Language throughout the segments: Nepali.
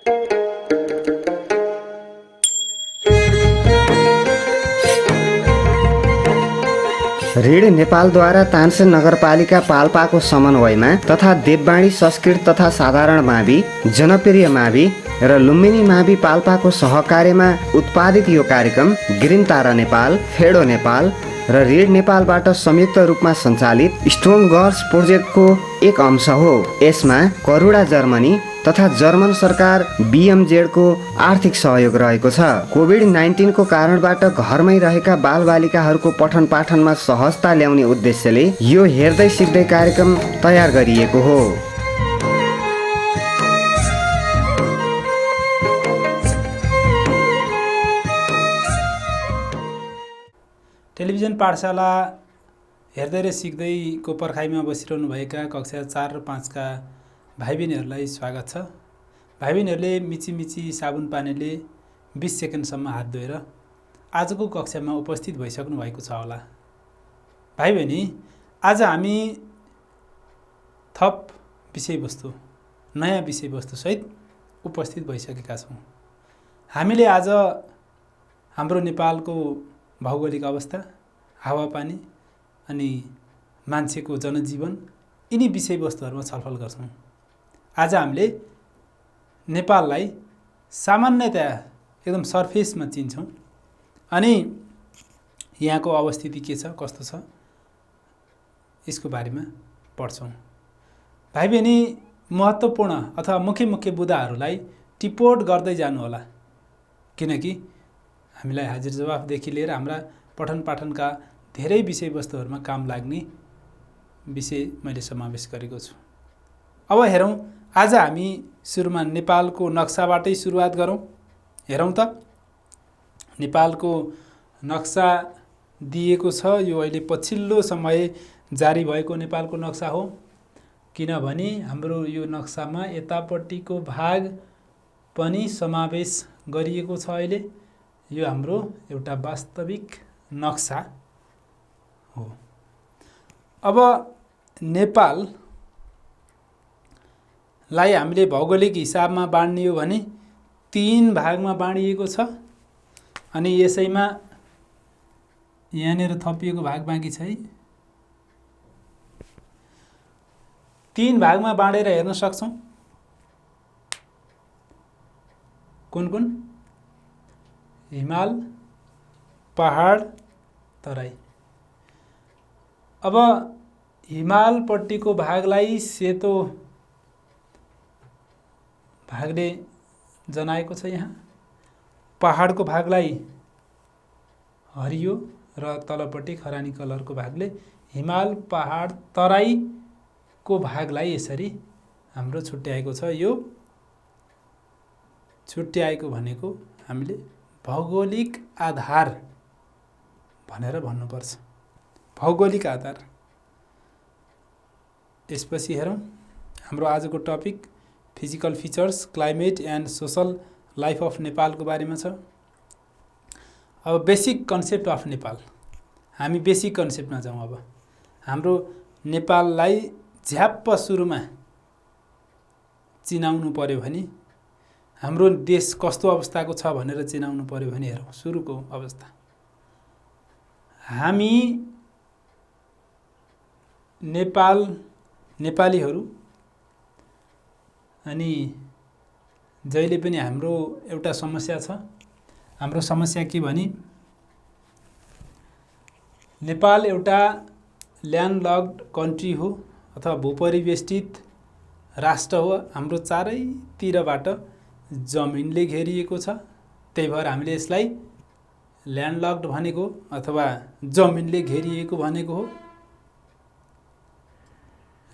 ऋण नेपालद्वारा तानसेन नगरपालिका पाल्पाको समन्वयमा तथा देववाणी संस्कृत तथा साधारण मावि, जनप्रिय मावि र लुम्बिनी मावि पाल्पाको सहकार्यमा उत्पादित यो कार्यक्रम ग्रिन तारा नेपाल, फेडो नेपाल र ऋण नेपालबाट संयुक्त रूपमा सञ्चालित स्ट्रङ गर्ल्स प्रोजेक्टको एक अंश हो। यसमा करुणा जर्मनी तथा जर्मन सरकार BMZ को आर्थिक सहयोग रहेको छ। कोभिड-19 को कारणबाट घरमै रहेका बालबालिकाहरूको पठन पाठनमा सहजता ल्याउने उद्देश्यले यो हेर्दै सिक्दै कार्यक्रम तयार गरिएको हो। टेलिभिजन पाठशाला हेर्दै र सिक्दैको पर्खाइमा बसिरहनु भएका कक्षा 4 र 5 का भाइ बहिनीहरूलाई स्वागत छ। भाइ बहिनीहरूले मिची साबुन पानीले 20 सेकेन्डसम्म हात धोएर आजको कक्षामा उपस्थित भइसक्नु भएको छ होला। भाइ बहिनी, आज हामी थप विषयवस्तु, नयाँ विषयवस्तु सहित उपस्थित भइसकेका छौँ। हामीले आज हाम्रो नेपालको भौगोलिक अवस्था, हावापानी अनि मान्छेको जनजीवन, यिनी विषयवस्तुहरूमा छलफल गर्छौँ। आज हामीले नेपाललाई सामान्यतया एकदम सर्फेसमा चिन्छौँ अनि यहाँको अवस्थिति के छ, कस्तो छ, यसको बारेमा पढ्छौँ। भाइ बहिनी, महत्त्वपूर्ण अथवा मुख्य बुदाहरूलाई टिपोट गर्दै जानुहोला, किनकि हामीलाई हाजिर जवाफदेखि लिएर हाम्रा पठन पाठनका धेरै विषयवस्तुहरूमा काम लाग्ने विषय मैले समावेश गरेको छु। अब हेरौँ, आज हामी सुरुमा नेपालको नक्साबाटै सुरुवात गरौँ। हेरौँ त, नेपालको नक्सा दिएको छ। यो अहिले पछिल्लो समय जारी भएको नेपालको नक्सा हो, किनभने हाम्रो यो नक्सामा यतापट्टिको भाग पनि समावेश गरिएको छ। अहिले यो हाम्रो एउटा वास्तविक नक्सा हो। अब नेपाललाई हामीले भौगोलिक हिसाबमा बाँड्ने हो भने 3 भागमा बाँडिएको छ अनि यसैमा यहाँनिर थपिएको भाग बाँकी छ है। 3 भागमा बाँडेर हेर्न सक्छौँ। कुन? हिमाल, पहाड, तराई। अब हिमालपट्टिको भागलाई सेतो भागले जनाएको छ यहाँ, पहाडको भागलाई हरियो र तलपट्टि खरानी कलरको भागले हिमाल, पहाड, तराईको भागलाई यसरी हाम्रो छुट्याएको छ। यो छुट्याएको भनेको हामीले भौगोलिक आधार भनेर भन्नुपर्छ। भौगोलिक आधार। यसपछि हेरौँ, हाम्रो आजको topic physical features, climate and social life of नेपालको बारेमा छ। अब बेसिक कन्सेप्ट अफ नेपाल, हामी बेसिक कन्सेप्टमा जाउँ। अब हाम्रो नेपाललाई झ्याप्प सुरुमा चिनाउनु पर्यो भने, हाम्रो देश कस्तो अवस्थाको छ भनेर चिनाउनु पर्यो भने हेरौँ सुरुको अवस्था। हामी नेपालीहरू अनि जहिले पनि हाम्रो एउटा समस्या छ। हाम्रो समस्या के भने, नेपाल एउटा ल्यान्डलक्ड कन्ट्री हो अथवा भूपरिवेष्टित राष्ट्र हो। हाम्रो चारैतिरबाट जमिनले घेरिएको छ, त्यही भएर हामीले यसलाई ल्यान्डलक्ड भनेको अथवा जमिनले घेरिएको भनेको हो।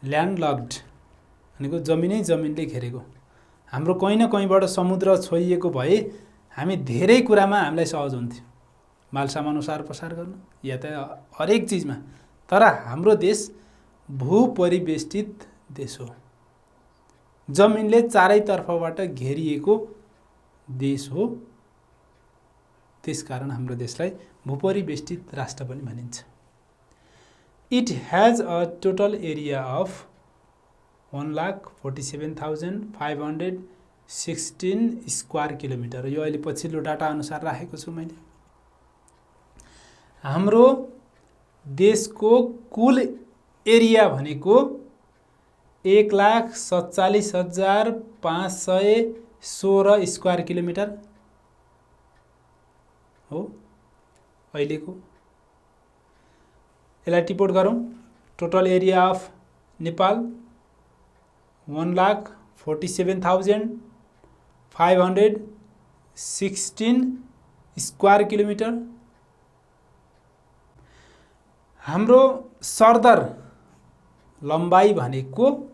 ल्यान्डलक्ड भनेको जमिनले घेरेको। हाम्रो कहीँ न कहीँबाट समुद्र छोइएको भए हामी धेरै कुरामा हामीलाई सहज हुन्थ्यो, मालसामान ओसार पसार गर्न या त हरेक चिजमा। तर हाम्रो देश भूपरिवेष्टित देश हो, जमिनले चारैतर्फबाट घेरिएको देश हो। त्यसकारण हाम्रो देशलाई भूपरिवेष्टित राष्ट्र पनि भनिन्छ। It has a total area of 1,47,560 16 square kilometre. यो अहिले पछिल्लो डाटा अनुसार राखेको छु मैले। हाम्रो देशको कुल एरिया भनेको 1,47,516 स्क्वायर किलोमिटर हो अहिलेको। यसलाई टिपोट गरौँ। Total area of Nepal 1,47,516 square kilometre. हाम्रो सरदर लम्बाइ भनेको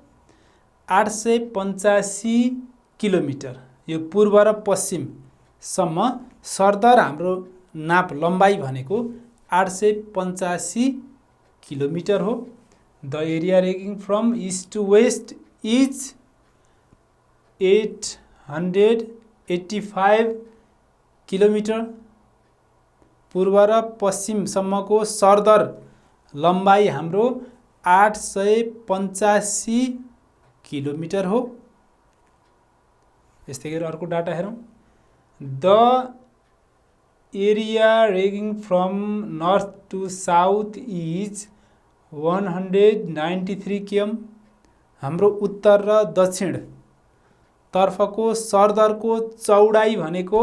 885 किलोमिटर। यो पूर्व र पश्चिमसम्म सरदर हाम्रो नाप लम्बाइ भनेको 885 किलोमिटर हो। The area ranging from east to west is 885 kilometre. पूर्व र पश्चिमसम्मको सरदर लम्बाइ हाम्रो 885 किलोमिटर हो। यस्तै गरी अर्को डाटा हेरौँ। The area ranging from north to south is 193 km। हाम्रो उत्तर र दक्षिण तर्फको सरदरको चौडाइ भनेको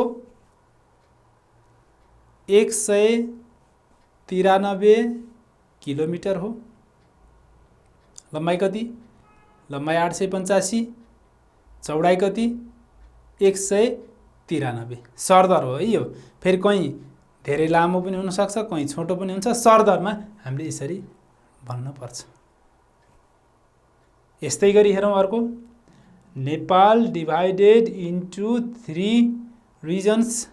193 किलोमिटर हो। लम्बाइ कति? लम्बाइ 885, चौडाइ कति? 193। सरदर हो है यो। फेरि कहीँ धेरै लामो पनि हुनसक्छ, कहीँ छोटो पनि हुन्छ। सरदरमा हामीले यसरी भन्नुपर्छ। यस्तै गरी हेरौँ अर्को। Nepal divided into 3 reasons.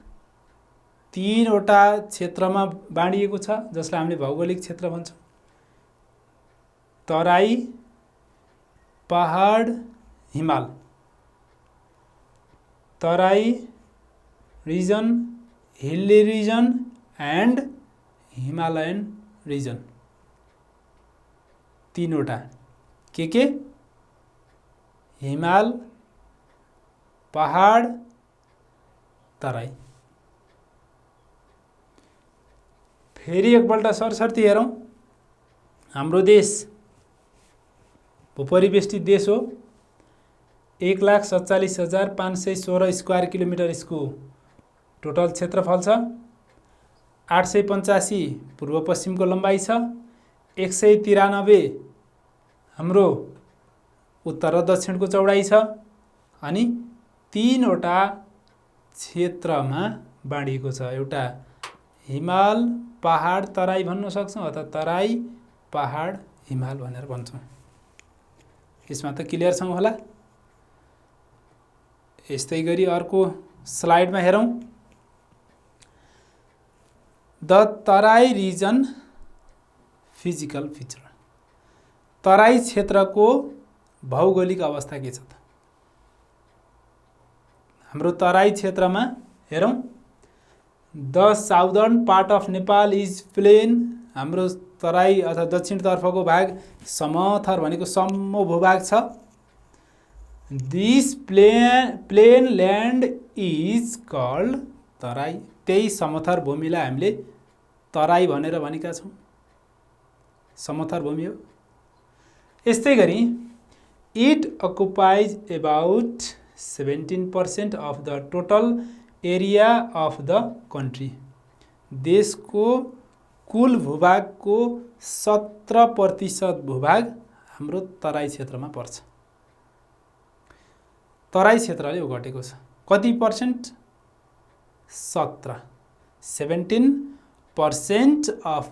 3 वटा क्षेत्रमा बाँडिएको छ, जसलाई हामीले भौगोलिक क्षेत्र भन्छौँ। तराई, पहाड, हिमाल। Terai region, hilly region and Himalayan region. 3 वटा के? हिमाल, पहाड, तराई। फेरि एकपल्ट सरसर्ती हेरौँ। हाम्रो देश भूपरिवेष्टित देश हो। 1,47,516 स्क्वायर किलोमिटर यसको टोटल क्षेत्रफल छ। 885 पूर्व पश्चिमको लम्बाइ छ। 193 हाम्रो उत्तर र दक्षिणको चौडाइ छ। अनि 3 वटा क्षेत्रमा बाँडिएको छ। एउटा हिमाल, पहाड, तराई भन्न सक्छौँ, अथवा तराई, पहाड, हिमाल भनेर भन्छौँ। यसमा त क्लियर छौँ होला। यस्तै गरी अर्को स्लाइडमा हेरौँ। The Terai region physical feature. Terai क्षेत्रको भौगोलिक अवस्था के छ त? हाम्रो तराई क्षेत्रमा हेरौँ। The southern part of Nepal is plain. हाम्रो तराई अथवा दक्षिणतर्फको भाग समथर भनेको सम्म भूभाग छ। This plain land is called Terai. त्यही समथर भूमिलाई हामीले तराई भनेर भनेका छौँ। समथर भूमि हो। यस्तै गरी it occupies about 17% of the total area of the country. देशको कुल भूभागको 17% भूभाग हाम्रो तराई क्षेत्रमा पर्छ। तराई क्षेत्रले ओगटेको छ। कति percent? 17% of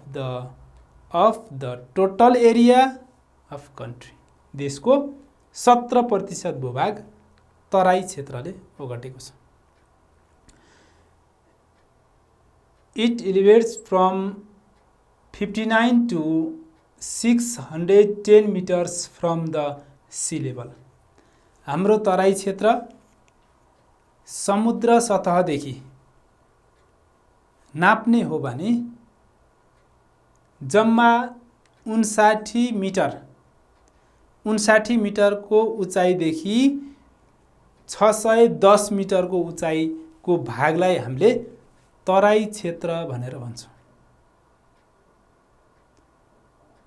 the total area of country. देशको 17% भूभाग तराई क्षेत्रले ओगटेको छ। It elevates from 59 to 610 metres from the sea level. हाम्रो तराई क्षेत्र समुद्र सतहदेखि नाप्ने हो भने जम्मा 59 मिटरको उचाइदेखि 610 मिटरको उचाइको भागलाई हामीले तराई क्षेत्र भनेर भन्छौँ।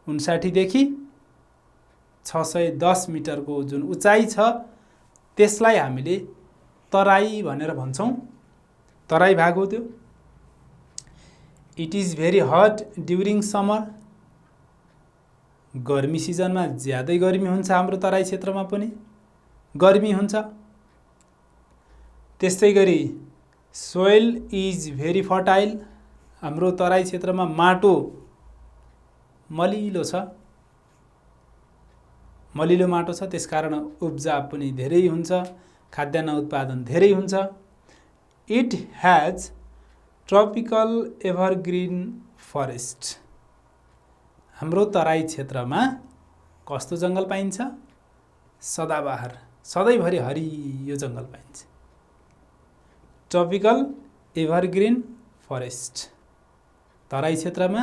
59 देखि 610 मिटरको जुन उचाइ छ त्यसलाई हामीले तराई भनेर भन्छौँ। तराई भाग हो त्यो। It is very hot during summer. गर्मी सिजनमा ज्यादै गर्मी हुन्छ हाम्रो तराई क्षेत्रमा पनि गर्मी हुन्छ। त्यस्तै गरी सोइल इज भेरी फर्टाइल। हाम्रो तराई क्षेत्रमा माटो मलिलो छ, मलिलो माटो छ, त्यसकारण उब्जाउ पनि धेरै हुन्छ, खाद्यान्न उत्पादन धेरै हुन्छ। It has tropical evergreen forest. हाम्रो तराई क्षेत्रमा कस्तो जङ्गल पाइन्छ? सदाबहार, सधैँभरि हरियो जङ्गल पाइन्छ। Tropical evergreen forest. तराई क्षेत्रमा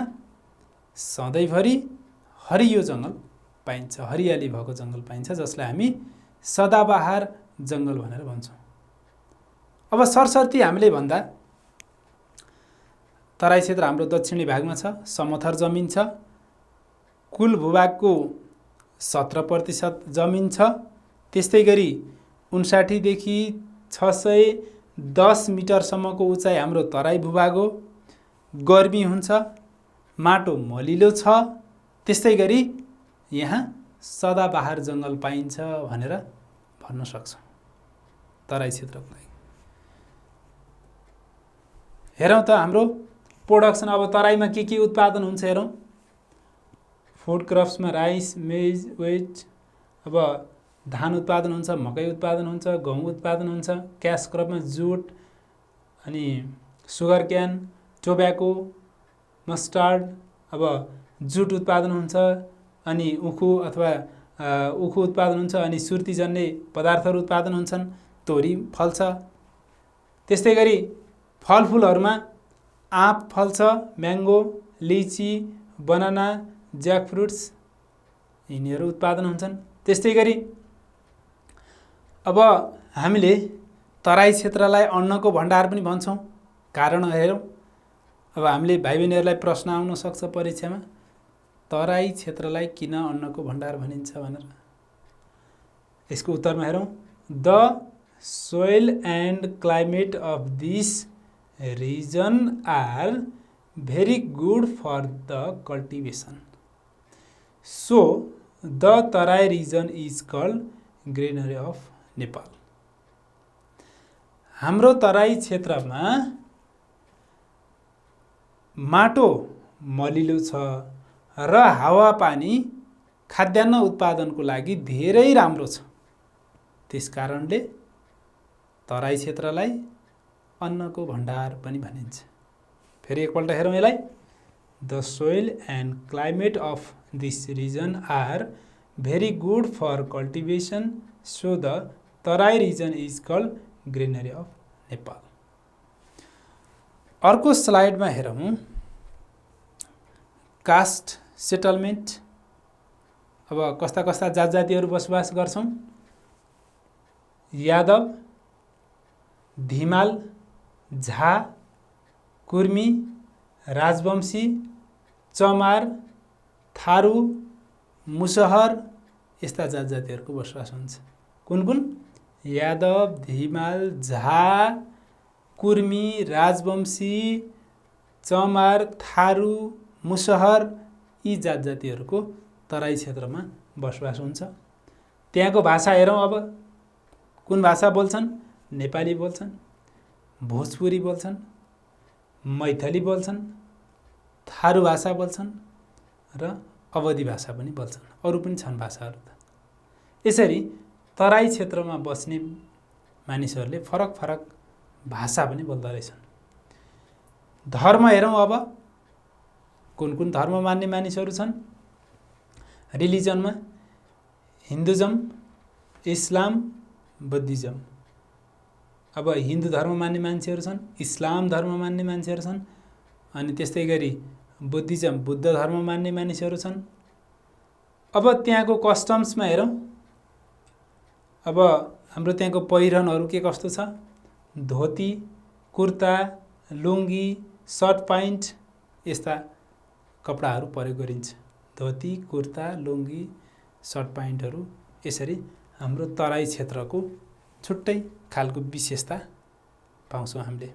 सधैँभरि हरियो जङ्गल पाइन्छ, हरियाली भएको जङ्गल पाइन्छ, जसलाई हामी सदाबहार जङ्गल भनेर भन्छौँ। अब सरसर्ती हामीले भन्दा तराई क्षेत्र हाम्रो दक्षिणी भागमा छ, समथर जमिन छ, कुल भूभागको 17% जमिन छ। त्यस्तै गरी 59 देखि 610 मिटरसम्मको उचाइ हाम्रो तराई भूभाग हो। गर्मी हुन्छ, माटो मलिलो छ, त्यस्तै गरी यहाँ सदाबहार जङ्गल पाइन्छ भनेर भन्न सक्छौँ तराई क्षेत्रको लागि। हेरौँ त हाम्रो प्रोडक्सन अब तराईमा के उत्पादन हुन्छ हेरौँ। फुड क्रप्समा राइस, मेज, वेट, अब धान उत्पादन हुन्छ, मकै उत्पादन हुन्छ, गहुँ उत्पादन हुन्छ। क्यास क्रपमा जुट, अनि सुगर क्यान, टोब्याको, मस्टर्ड, अब जुट उत्पादन हुन्छ, अनि उखु अथवा उखु उत्पादन हुन्छ, अनि सुर्तीजन्य पदार्थहरू उत्पादन हुन्छन्, तोरी फल्छ। त्यस्तै गरी फलफुलहरूमा आँप फल्छ, म्याङ्गो, लिची, बनाना, ज्याकफ्रुट्स यिनीहरू उत्पादन हुन्छन्। त्यस्तै गरी अब हामीले तराई क्षेत्रलाई अन्नको भण्डार पनि भन्छौँ। कारण हेरौँ, अब हामीले भाइ बहिनीहरूलाई प्रश्न आउन सक्छ परीक्षामा, तराई क्षेत्रलाई किन अन्नको भण्डार भनिन्छ भनेर। यसको उत्तरमा हेरौँ, the soil and climate of this region are very good for the cultivation, so the Terai region is called granary of Nepal. हाम्रो तराई क्षेत्रमा माटो मलिलो छ र हावापानी खाद्यान्न उत्पादनको लागि धेरै राम्रो छ। त्यसकारणले तराई क्षेत्रलाई अन्नको भण्डार पनि भनिन्छ। फेरि एकपल्ट हेरौँ यसलाई, the soil and climate of this region are very good for cultivation, so the Terai region is called granary of Nepal. अर्को स्लाइडमा हेरौँ, कास्ट सेटलमेन्ट। अब कस्ता कस्ता जात जातिहरू बसोबास गर्छौँ? यादव, धिमाल, झा, कुर्मी, राजवंशी, चमार, थारू, मुसहर, यस्ता जात जातिहरूको बसोबास हुन्छ। कुन कुन? यादव, धिमाल, झा, कुर्मी, राजवंशी, चमार, थारू, मुसहर, यी जात जातिहरूको तराई क्षेत्रमा बसोबास हुन्छ। त्यहाँको भाषा हेरौँ, अब कुन भाषा बोल्छन्? नेपाली बोल्छन्, भोजपुरी बोल्छन्, मैथली बोल्छन्, थारू भाषा बोल्छन् र अवधी भाषा पनि बोल्छन्। अरू पनि छन् भाषाहरू त। यसरी तराई क्षेत्रमा बस्ने मानिसहरूले फरक फरक भाषा पनि बोल्दो रहेछन्। धर्म हेरौँ, अब कुन कुन धर्म मान्ने मानिसहरू छन्? रिलिजनमा हिन्दुजम, इस्लाम, बुद्धिज्म। अब हिन्दू धर्म मान्ने मान्छेहरू छन्, इस्लाम धर्म मान्ने मान्छेहरू छन्, अनि त्यस्तै गरी बुद्धिज्म, बुद्ध धर्म मान्ने मानिसहरू छन्। अब त्यहाँको कस्टम्समा हेरौँ, अब हाम्रो त्यहाँको पहिरनहरू के कस्तो छ? धोती, कुर्ता, लुङ्गी, सर्ट प्यान्ट यस्ता कपडाहरू प्रयोग गरिन्छ। धोती, कुर्ता, लुङ्गी, सर्ट प्यान्टहरू यसरी हाम्रो तराई क्षेत्रको छुट्टै खालको विशेषता पाउँछौँ हामीले।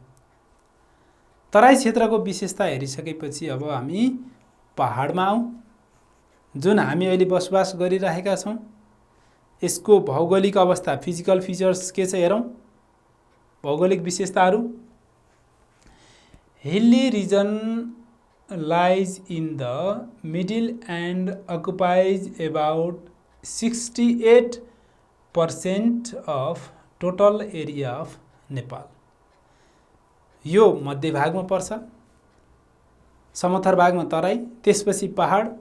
तराई क्षेत्रको विशेषता हेरिसकेपछि अब हामी पहाडमा आउँ, जुन हामी अहिले बसोबास गरिरहेका छौँ। यसको भौगोलिक अवस्था, फिजिकल फिचर्स के छ हेरौँ। भौगोलिक विशेषताहरू। Hilly region lies in the middle and occupies about 68% of total area of Nepal. यो मध्य भागमा पर्छ, समथर भागमा तराई, त्यसपछि पहाड।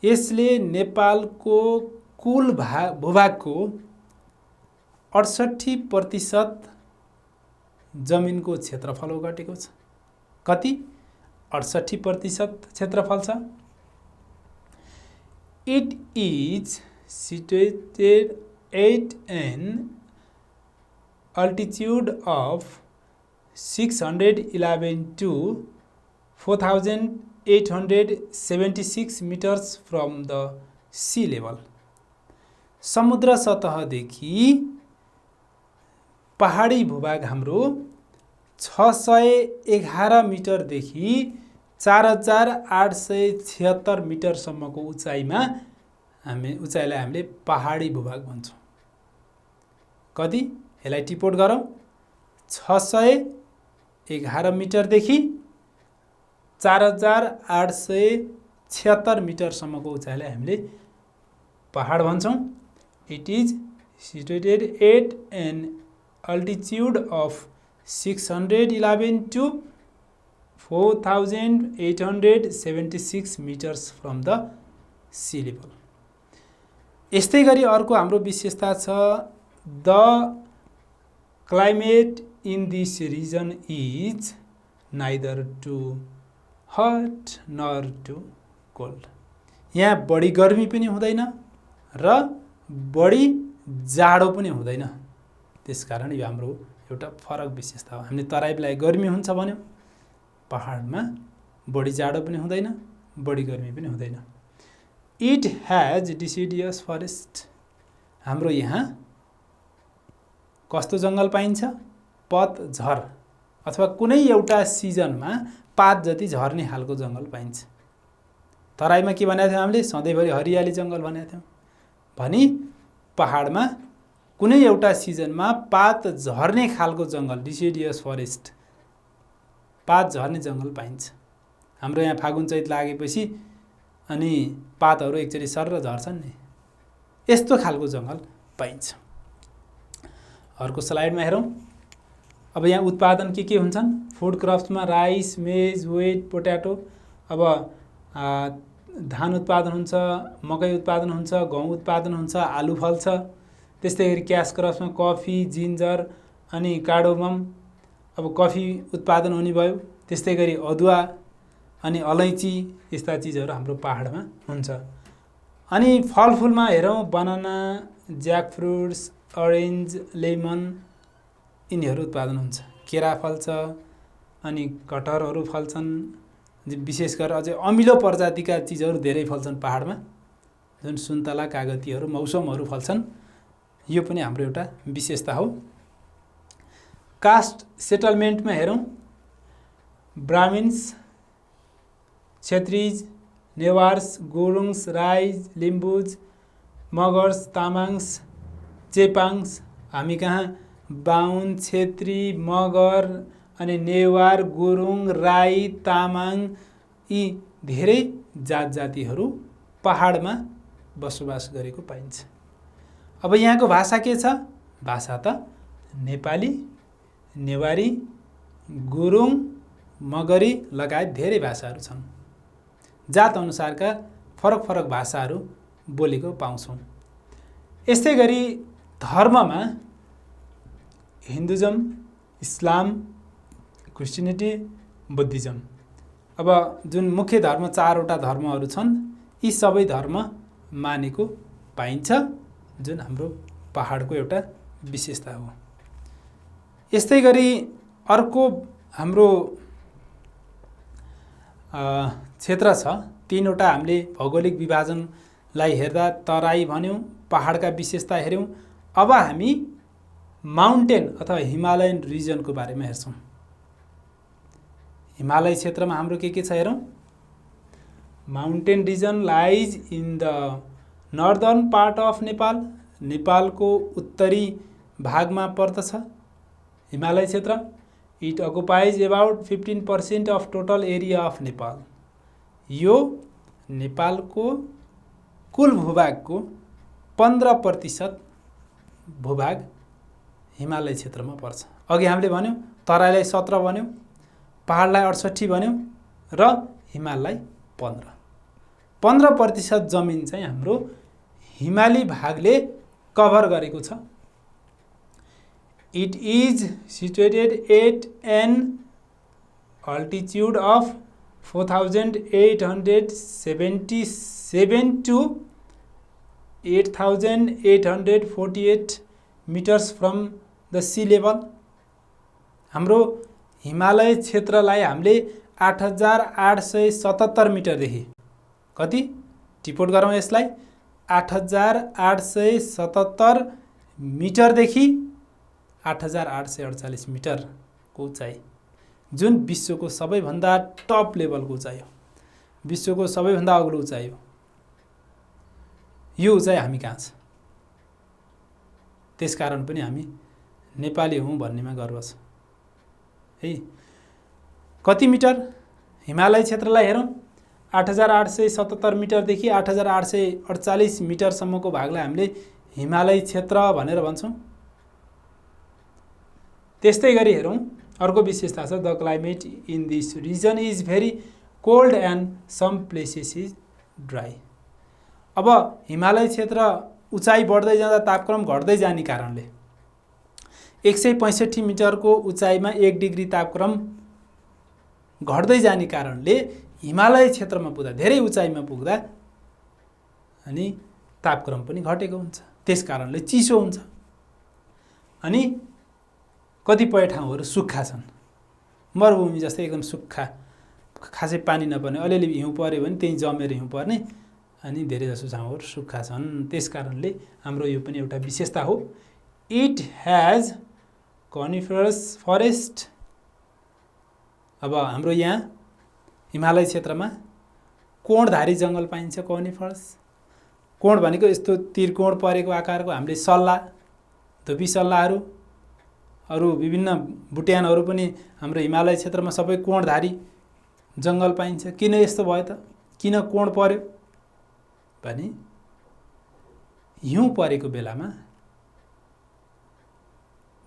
यसले नेपालको कुल भूभागको 68% जमिनको क्षेत्रफल ओगटेको छ। कति? 68% क्षेत्रफल छ। It is situated at an altitude of 611 to 4876 meters from the sea level. समुद्र सतहदेखि पहाडी भूभाग हाम्रो 611 मिटरदेखि 4876 मिटरसम्मको उचाइलाई हामीले पहाडी भूभाग भन्छौँ। कति? यसलाई टिपोट गरौँ। 611 मिटरदेखि 4876 मिटरसम्मको उचाइलाई हामीले पहाड भन्छौँ। It is situated at an altitude of 611 to 4876 meters from the sea level. यस्तै गरी अर्को हाम्रो विशेषता छ, the climate in this region is neither too hot nor too cold. यहाँ बढी गर्मी पनि हुँदैन र बढी जाडो पनि हुँदैन। त्यसकारण यो हाम्रो एउटा फरक विशेषता हो। हामीले तराईलाई गर्मी हुन्छ भन्यौँ, पहाडमा बढी जाडो पनि हुँदैन, बढी गर्मी पनि हुँदैन। It has deciduous forest. हाम्रो यहाँ कस्तो जङ्गल पाइन्छ? पतझर अथवा कुनै एउटा सिजनमा पात जति झर्ने खालको जङ्गल पाइन्छ। तराईमा के भनेको थियौँ हामीले? सधैँभरि हरियाली जङ्गल भनेको थियौँ। भनी पहाडमा कुनै एउटा सिजनमा पात झर्ने खालको जङ्गल, डिसिडियस फरेस्ट, पात झर्ने जङ्गल पाइन्छ। हाम्रो यहाँ फागुन चैत लागेपछि अनि पातहरू एकचोटि सर्र झर्छन् नि, यस्तो खालको जङ्गल पाइन्छ। अर्को स्लाइडमा हेरौँ। अब यहाँ उत्पादन के हुन्छन्? फुड क्रप्समा राइस, मेज, वेट, पोट्याटो। अब धान उत्पादन हुन्छ, मकै उत्पादन हुन्छ, गहुँ उत्पादन हुन्छ, आलु फल्छ। त्यस्तै गरी क्यास क्रप्समा कफी, जिन्जर अनि कार्डोमम। अब कफी उत्पादन हुने भयो। त्यस्तै गरी अदुवा अनि अलैँची यस्ता चिजहरू हाम्रो पहाडमा हुन्छ। अनि फलफुलमा हेरौँ, banana, jack fruits, orange, lemon यिनीहरू उत्पादन हुन्छ। केरा फल्छ अनि कटहरहरू फल्छन्। विशेष गरेर अझै अमिलो प्रजातिका चिजहरू धेरै फल्छन् पहाडमा, जुन सुन्तला, कागतीहरू, मौसमहरू फल्छन्। यो पनि हाम्रो एउटा विशेषता हो। कास्ट सेटलमेन्टमा हेरौँ, ब्राह्मिन्स, क्षेत्रीज, नेवार्स, गुरुङ्स, राईज, लिम्बुज, मगर्स, तामाङ्स, चेपाङ्स। हामी कहाँ बाहुन, क्षेत्री, मगर अनि नेवार, गुरुङ, राई, तामाङ यी धेरै जात जातिहरू पहाडमा बसोबास गरेको पाइन्छ। अब यहाँको भाषा के छ? भाषा त नेपाली, नेवारी, गुरुङ, मगरी लगायत धेरै भाषाहरू छन्। जात अनुसारका फरक फरक भाषाहरू बोलेको पाउँछौँ। यस्तै गरी धर्ममा हिन्दुजम, इस्लाम, क्रिस्चियनिटी, बुद्धिज्म। अब जुन मुख्य धर्म 4वटा धर्महरू छन्, यी सबै धर्म मानेको पाइन्छ, जुन हाम्रो पहाडको एउटा विशेषता हो। यस्तै गरी अर्को हाम्रो क्षेत्र छ, तीनवटा हामीले भौगोलिक विभाजनलाई हेर्दा तराई भन्यौँ, पहाडका विशेषता हेऱ्यौँ। अब हामी माउन्टेन अथवा हिमालयन रिजनको बारेमा हेर्छौँ। हिमालय क्षेत्रमा हाम्रो के छ हेरौँ। Mountain region lies in the northern part of Nepal, नेपालको उत्तरी भागमा पर्दछ हिमालय क्षेत्र। It occupies about 15% of total area of Nepal. यो नेपालको कुल भूभागको 15% भूभाग हिमालय क्षेत्रमा पर्छ। अघि हामीले भन्यौँ तराईलाई 17 भन्यौँ, पहाडलाई 68 भन्यौँ र हिमाललाई 15% जमिन चाहिँ हाम्रो हिमाली भागले कभर गरेको छ। It is situated at an altitude of 4,877 to 8,848 meters from the sea level। हाम्रो हिमालय क्षेत्रलाई हामीले 8,877 मिटरदेखि, कति टिपोट गरौँ यसलाई, 8,877 मिटरदेखि 8,848 मिटरको उचाइ, जुन विश्वको सबैभन्दा टप लेभलको उचाइ हो, विश्वको सबैभन्दा अग्लो उचाइ हो। यो उचाइ हामी कहाँ छ? त्यसकारण पनि हामी नेपाली हौँ भन्नेमा गर्व छ है। कति मिटर हिमालय क्षेत्रलाई हेरौँ। 8,877 मिटरदेखि 8,848 मिटरसम्मको भागलाई हामीले हिमालय क्षेत्र भनेर भन्छौँ। त्यस्तै गरी हेरौँ, अर्को विशेषता छ, the climate in this region is very cold and some places is dry. अब हिमालय क्षेत्र उचाइ बढ्दै जाँदा तापक्रम घट्दै जाने कारणले 165 मिटरको उचाइमा 1 डिग्री तापक्रम घट्दै जाने कारणले हिमालय क्षेत्रमा पुग्दा, धेरै उचाइमा पुग्दा अनि तापक्रम पनि घटेको हुन्छ। त्यस कारणले चिसो हुन्छ अनि कतिपय ठाउँहरू सुक्खा छन्। मरुभूमि जस्तै एकदम सुक्खा, खासै पानी नपर्ने, अलिअलि हिउँ पर्यो भने त्यही जमेर हिउँ पर्ने, अनि धेरै जसो ठाउँहरू सुक्खा छन्। त्यस कारणले हाम्रो यो पनि एउटा विशेषता हो। It has coniferous forest. अब हाम्रो यहाँ हिमालय क्षेत्रमा कोणधारी जङ्गल पाइन्छ। कनिफरस, कोण भनेको यस्तो त्रिकोण परेको आकारको, हामीले सल्ला, धुपी सल्लाहरू, अरू विभिन्न बुट्यानहरू पनि हाम्रो हिमालय क्षेत्रमा सबै कोणधारी जङ्गल पाइन्छ। किन यस्तो भयो त? किन कोण पर्यो भने हिउँ परेको बेलामा,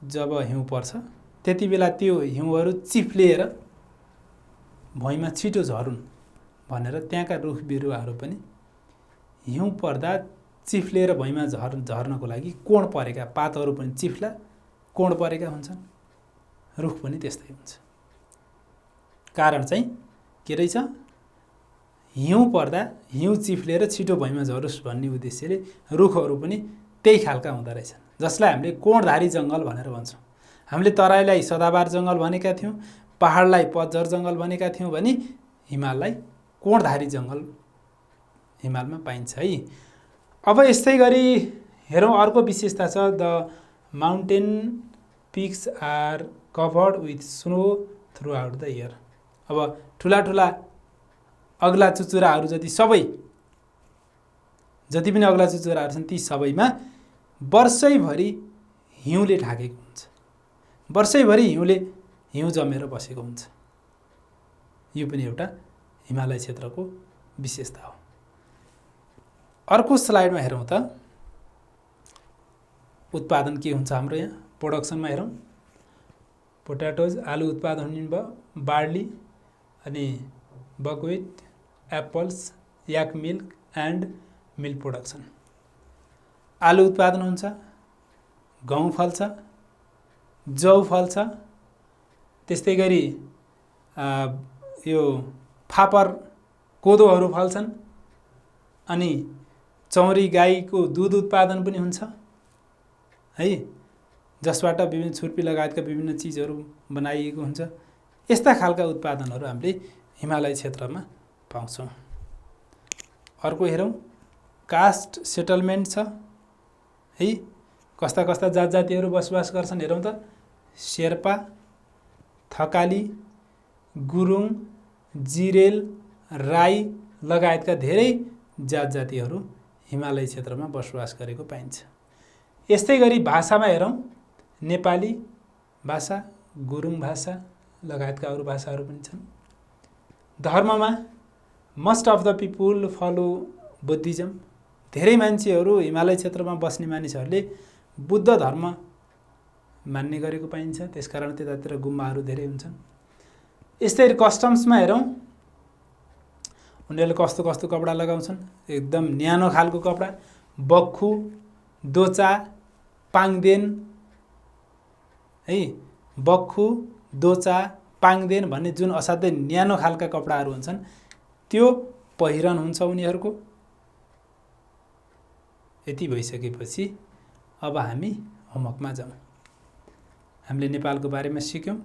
जब हिउँ पर्छ त्यति बेला त्यो हिउँहरू चिप्लिएर भुइँमा छिटो झरुन् भनेर त्यहाँका रुख बिरुवाहरू पनि हिउँ पर्दा चिप्लिएर भुइँमा झर्नको लागि कोण परेका पातहरू पनि चिप्ला कोण परेका हुन्छन्। रुख पनि त्यस्तै हुन्छ। कारण चाहिँ के रहेछ? हिउँ पर्दा हिउँ चिप्लेर छिटो भुइँमा झरोस् भन्ने उद्देश्यले रुखहरू पनि त्यही खालका हुँदो रहेछन्, जसलाई हामीले कोणधारी जङ्गल भनेर भन्छौँ। हामीले तराईलाई सदाबार जङ्गल भनेका थियौँ, पहाडलाई पतझर जङ्गल भनेका थियौँ भने हिमाललाई कोणधारी जङ्गल हिमालमा पाइन्छ है। अब यस्तै गरी हेरौँ, अर्को विशेषता छ, the mountain peaks are covered with snow throughout the year. अब ठुला ठुला अग्ला चुचुराहरू जति पनि अग्ला चुचुराहरू छन् ती सबैमा वर्षैभरि हिउँले ढाकेको हुन्छ। वर्षैभरि हिउँ जमेर बसेको हुन्छ। यो पनि एउटा हिमालय क्षेत्रको विशेषता हो। अर्को स्लाइडमा हेरौँ त, उत्पादन के हुन्छ हाम्रो यहाँ प्रोडक्सनमा हेरौँ। पोट्याटोज, आलु उत्पादन हुने भयो, बार्ली अनि buckwheat, apples, yak milk and milk production. आलु उत्पादन हुन्छ, गहुँ फल्छ, जौ फल्छ, त्यस्तै गरी यो फापर कोदोहरू फल्छन्, अनि चौरी गाईको दुध उत्पादन पनि हुन्छ है। जसबाट विभिन्न छुर्पी लगायतका विभिन्न चिजहरू बनाइएको हुन्छ। यस्ता खालका उत्पादनहरू हामीले हिमालय क्षेत्रमा पाउँछौँ। अर्को हेरौँ, कास्ट सेटलमेन्ट छ है। कस्ता कस्ता जात जातिहरू बसोबास गर्छन् हेरौँ त। शेर्पा, थकाली, गुरुङ, जिरेल, राई लगायतका धेरै जात जातिहरू हिमालय क्षेत्रमा बसोबास गरेको पाइन्छ। यस्तै गरी भाषामा हेरौँ, नेपाली भाषा, गुरुङ भाषा लगायतका अरू भाषाहरू पनि छन्। धर्ममा most of the people follow Buddhism. धेरै मान्छेहरू हिमालय क्षेत्रमा बस्ने मानिसहरूले बुद्ध धर्म मान्ने गरेको पाइन्छ, त्यसकारण त्यतातिर गुम्बाहरू धेरै हुन्छन्। यस्तै कस्टम्समा हेरौँ, उनीहरूले कस्तो कस्तो कपडा लगाउँछन्, एकदम न्यानो खालको कपडा, बक्खु, दोचा, पाङदेन है। बक्खु, दोचा, पाङदेन भन्ने जुन असाध्यै न्यानो खालका कपडाहरू हुन्छन् त्यो पहिरन हुन्छ उनीहरूको। यति भइसकेपछि अब हामी होमवर्कमा जाउँ। हामीले नेपालको बारेमा सिक्यौँ।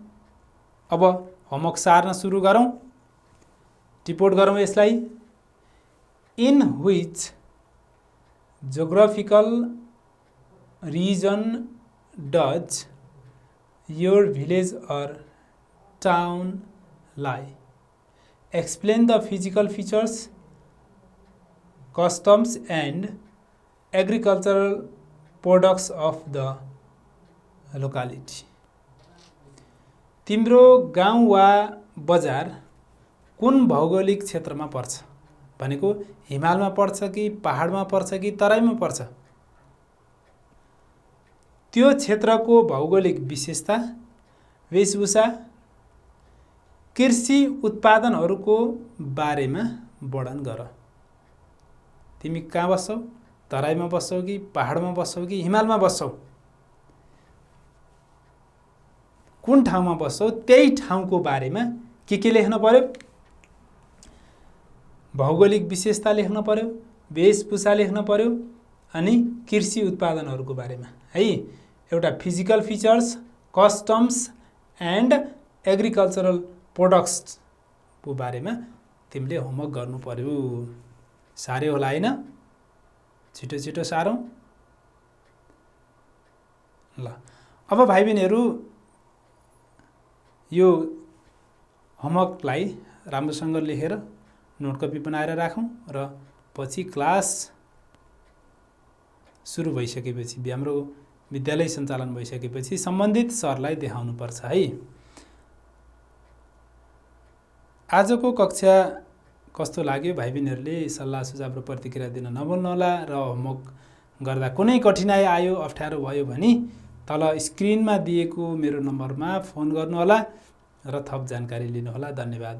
अब होमवर्क सार्न सुरु गरौँ। टिपोट गरौँ यसलाई। In which geographical region does your village or town लाई? Explain the physical features, customs and agricultural products of the locality. तिम्रो गाउँ वा बजार कुन भौगोलिक क्षेत्रमा पर्छ? भनेको हिमालमा पर्छ कि पहाडमा पर्छ कि तराईमा पर्छ? त्यो क्षेत्रको भौगोलिक विशेषता, वेशभूषा, कृषि उत्पादनहरूको बारेमा वर्णन गर। तिमी कहाँ बस्छौ? तराईमा बस्छौ कि पहाडमा बस्छौ कि हिमालमा बस्छौ? कुन ठाउँमा बस्छौ त्यही ठाउँको बारेमा के लेख्न पर्यो? भौगोलिक विशेषता लेख्न पर्यो, वेशभूषा लेख्न पर्यो, अनि कृषि उत्पादनहरूको बारेमा है। एउटा physical features, customs and agricultural प्रोडक्ट्सको बारेमा तिमीले होमवर्क गर्नु पर्यो। सार्यो होला हैन? छिटो छिटो सारौँ ल। अब भाइ बहिनीहरू यो होमवर्कलाई राम्रोसँग लेखेर नोट कपी बनाएर राखौँ र पछि क्लास सुरु भइसकेपछि, हाम्रो विद्यालय सञ्चालन भइसकेपछि सम्बन्धित सरलाई देखाउनुपर्छ है। आजको कक्षा कस्तो लाग्यो? भाइ बहिनीहरूले सल्लाह सुझाव र प्रतिक्रिया दिन नभुल्नुहोला र होमवर्क गर्दा कुनै कठिनाइ आयो, अप्ठ्यारो भयो भने तल स्क्रिनमा दिएको मेरो नम्बरमा फोन गर्नुहोला र थप जानकारी लिनुहोला। धन्यवाद।